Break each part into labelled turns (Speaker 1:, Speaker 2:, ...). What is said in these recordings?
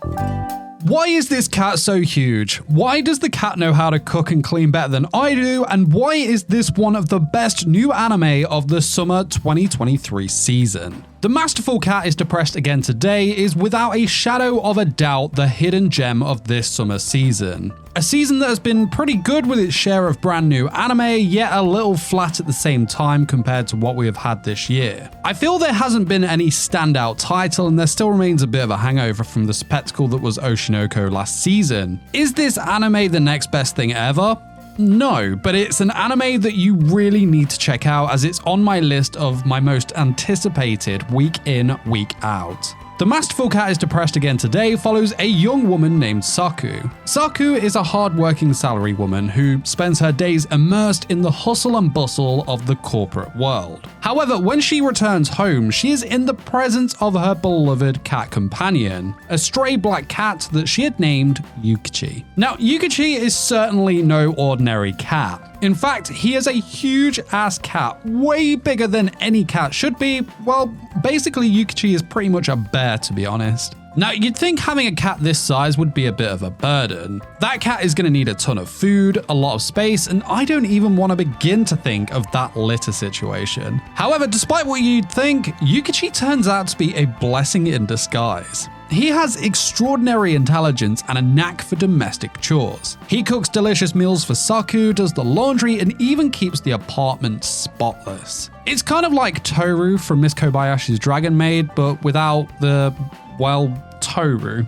Speaker 1: Why is this cat so huge? Why does the cat know how to cook and clean better than I do? And why is this one of the best new anime of the summer 2023 season? The Masterful Cat is Depressed Again Today is without a shadow of a doubt the hidden gem of this summer season. A season that has been pretty good with its share of brand new anime, yet a little flat at the same time compared to what we have had this year. I feel there hasn't been any standout title, and there still remains a bit of a hangover from the spectacle that was Oshinoko last season. Is this anime the next best thing ever? No, but it's an anime that you really need to check out, as it's on my list of my most anticipated week in, week out. The Masterful Cat is Depressed Again Today follows a young woman named Saku. Saku is a hard-working salary woman who spends her days immersed in the hustle and bustle of the corporate world. However, when she returns home, she is in the presence of her beloved cat companion, a stray black cat that she had named Yukichi. Now, Yukichi is certainly no ordinary cat. In fact, he is a huge-ass cat, way bigger than any cat should be. Well, basically Yukichi is pretty much a bear, to be honest. Now, you'd think having a cat this size would be a bit of a burden. That cat is going to need a ton of food, a lot of space, and I don't even want to begin to think of that litter situation. However, despite what you'd think, Yukichi turns out to be a blessing in disguise. He has extraordinary intelligence and a knack for domestic chores. He cooks delicious meals for Saku, does the laundry, and even keeps the apartment spotless. It's kind of like Toru from Miss Kobayashi's Dragon Maid, but without the, well, Toru.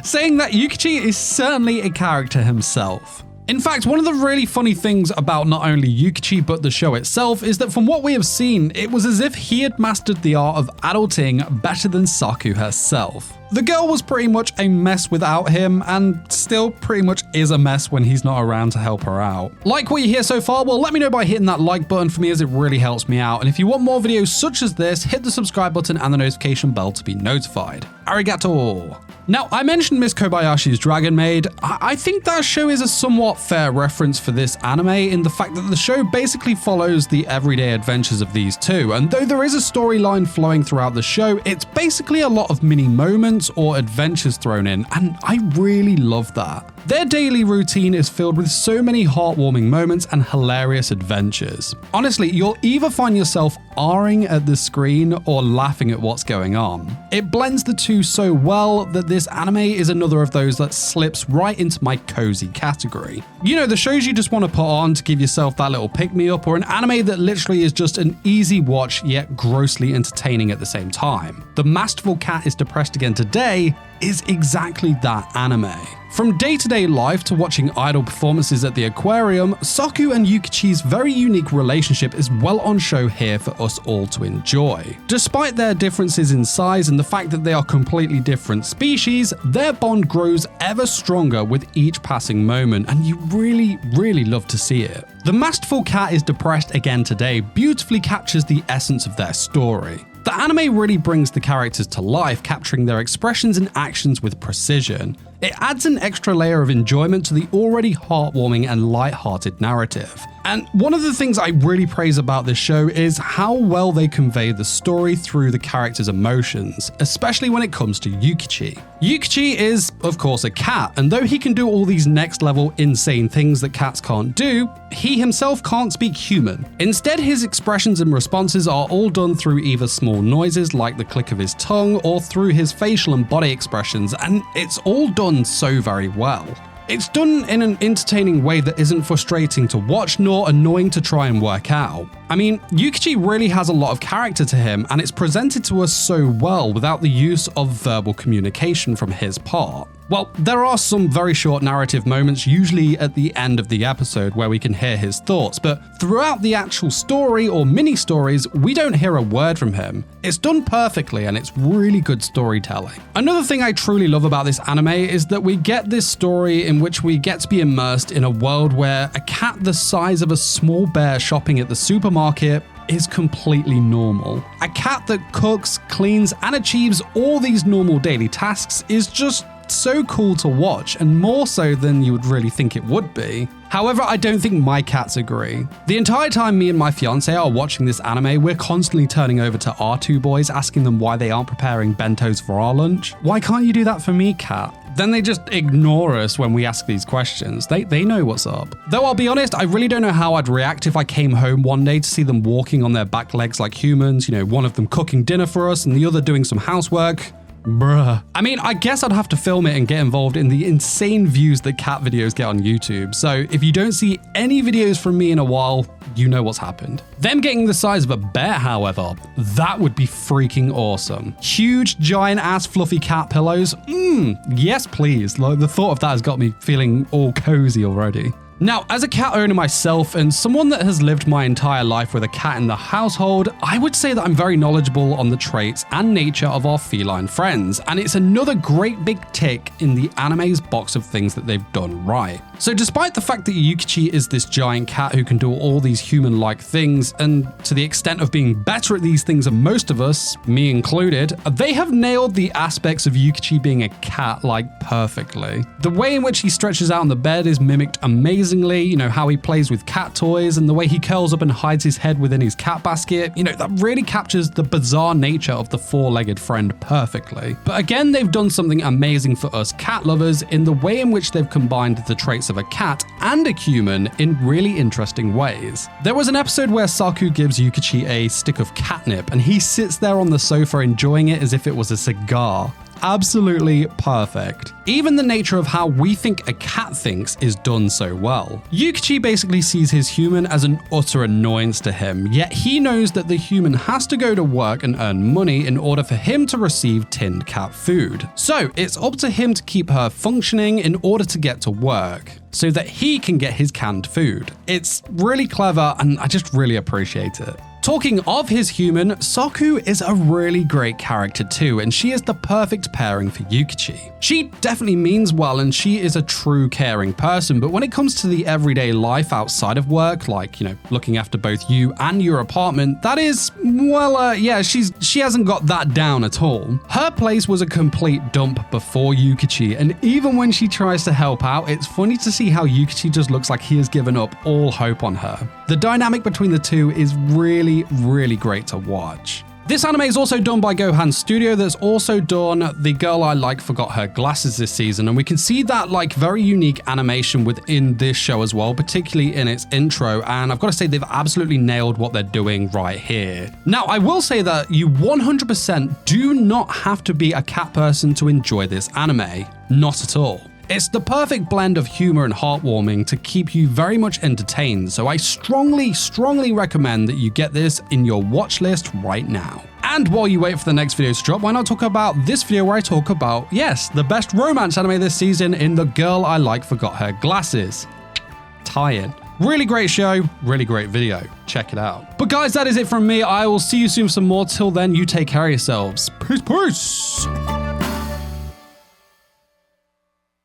Speaker 1: Saying that Yukichi is certainly a character himself. In fact, one of the really funny things about not only Yukichi but the show itself is that from what we have seen, it was as if he had mastered the art of adulting better than Saku herself. The girl was pretty much a mess without him, and still pretty much is a mess when he's not around to help her out. Like what you hear so far? Well, let me know by hitting that like button for me, as it really helps me out. And if you want more videos such as this, hit the subscribe button and the notification bell to be notified. Arigato! Now, I mentioned Miss Kobayashi's Dragon Maid. I think that show is a somewhat fair reference for this anime in the fact that the show basically follows the everyday adventures of these two, and though there is a storyline flowing throughout the show, it's basically a lot of mini moments or adventures thrown in, and I really love that. Their daily routine is filled with so many heartwarming moments and hilarious adventures. Honestly, you'll either find yourself ahhing at the screen or laughing at what's going on. It blends the two so well that this anime is another of those that slips right into my cozy category. You know, the shows you just want to put on to give yourself that little pick-me-up, or an anime that literally is just an easy watch yet grossly entertaining at the same time. The Masterful Cat is Depressed Again Today is exactly that anime. From day-to-day life to watching idol performances at the aquarium, Saku and Yukichi's very unique relationship is well on show here for us all to enjoy. Despite their differences in size and the fact that they are completely different species, their bond grows ever stronger with each passing moment, and you really love to see it. The Masterful Cat is Depressed Again Today beautifully captures the essence of their story. The anime really brings the characters to life, capturing their expressions and actions with precision. It adds an extra layer of enjoyment to the already heartwarming and light-hearted narrative. And one of the things I really praise about this show is how well they convey the story through the characters' emotions, especially when it comes to Yukichi. Yukichi is, of course, a cat, and though he can do all these next-level insane things that cats can't do, he himself can't speak human. Instead, his expressions and responses are all done through either small noises like the click of his tongue or through his facial and body expressions, and it's all done so very well. It's done in an entertaining way that isn't frustrating to watch nor annoying to try and work out. I mean, Yukichi really has a lot of character to him, and it's presented to us so well without the use of verbal communication from his part. Well, there are some very short narrative moments, usually at the end of the episode, where we can hear his thoughts, but throughout the actual story or mini-stories, we don't hear a word from him. It's done perfectly, and it's really good storytelling. Another thing I truly love about this anime is that we get this story in which we get to be immersed in a world where a cat the size of a small bear shopping at the supermarket is completely normal. A cat that cooks, cleans, and achieves all these normal daily tasks is just It's so cool to watch, and more so than you would really think it would be. However, I don't think my cats agree. The entire time me and my fiance are watching this anime, we're constantly turning over to our two boys, asking them why they aren't preparing bentos for our lunch. Why can't you do that for me, cat? Then they just ignore us when we ask these questions. They know what's up. Though I'll be honest, I really don't know how I'd react if I came home one day to see them walking on their back legs like humans, one of them cooking dinner for us and the other doing some housework. Bruh. I mean, I guess I'd have to film it and get involved in the insane views that cat videos get on YouTube. So if you don't see any videos from me in a while, you know what's happened. Them getting the size of a bear, however, that would be freaking awesome. Huge, giant ass fluffy cat pillows. Yes, please. Like, the thought of that has got me feeling all cozy already. Now, as a cat owner myself and someone that has lived my entire life with a cat in the household, I would say that I'm very knowledgeable on the traits and nature of our feline friends, and it's another great big tick in the anime's box of things that they've done right. So despite the fact that Yukichi is this giant cat who can do all these human-like things, and to the extent of being better at these things than most of us, me included, they have nailed the aspects of Yukichi being a cat perfectly. The way in which he stretches out on the bed is mimicked amazingly, how he plays with cat toys and the way he curls up and hides his head within his cat basket, that really captures the bizarre nature of the four-legged friend perfectly. But again, they've done something amazing for us cat lovers in the way in which they've combined the traits of a cat and a human in really interesting ways. There was an episode where Saku gives Yukichi a stick of catnip and he sits there on the sofa enjoying it as if it was a cigar. Absolutely perfect. Even the nature of how we think a cat thinks is done so well. Yukichi basically sees his human as an utter annoyance to him, yet he knows that the human has to go to work and earn money in order for him to receive tinned cat food. So it's up to him to keep her functioning in order to get to work, so that he can get his canned food. It's really clever and I just really appreciate it. Talking of his human, Saku is a really great character too, and she is the perfect pairing for Yukichi. She definitely means well and she is a true caring person, but when it comes to the everyday life outside of work, looking after both you and your apartment, that is, she hasn't got that down at all. Her place was a complete dump before Yukichi, and even when she tries to help out, it's funny to see how Yukichi just looks like he has given up all hope on her. The dynamic between the two is really great to watch. This anime is also done by Gohan Studio that's also done The Girl I Like Forgot Her Glasses this season, and we can see that very unique animation within this show as well, particularly in its intro, and I've got to say they've absolutely nailed what they're doing right here. Now, I will say that you 100% do not have to be a cat person to enjoy this anime. Not at all. It's the perfect blend of humor and heartwarming to keep you very much entertained, so I strongly recommend that you get this in your watch list right now. And while you wait for the next video to drop, why not talk about this video where I talk about, yes, the best romance anime this season in The Girl I Like Forgot Her Glasses. Tie-in. Really great show, really great video. Check it out. But guys, that is it from me. I will see you soon for some more. Till then, you take care of yourselves. Peace.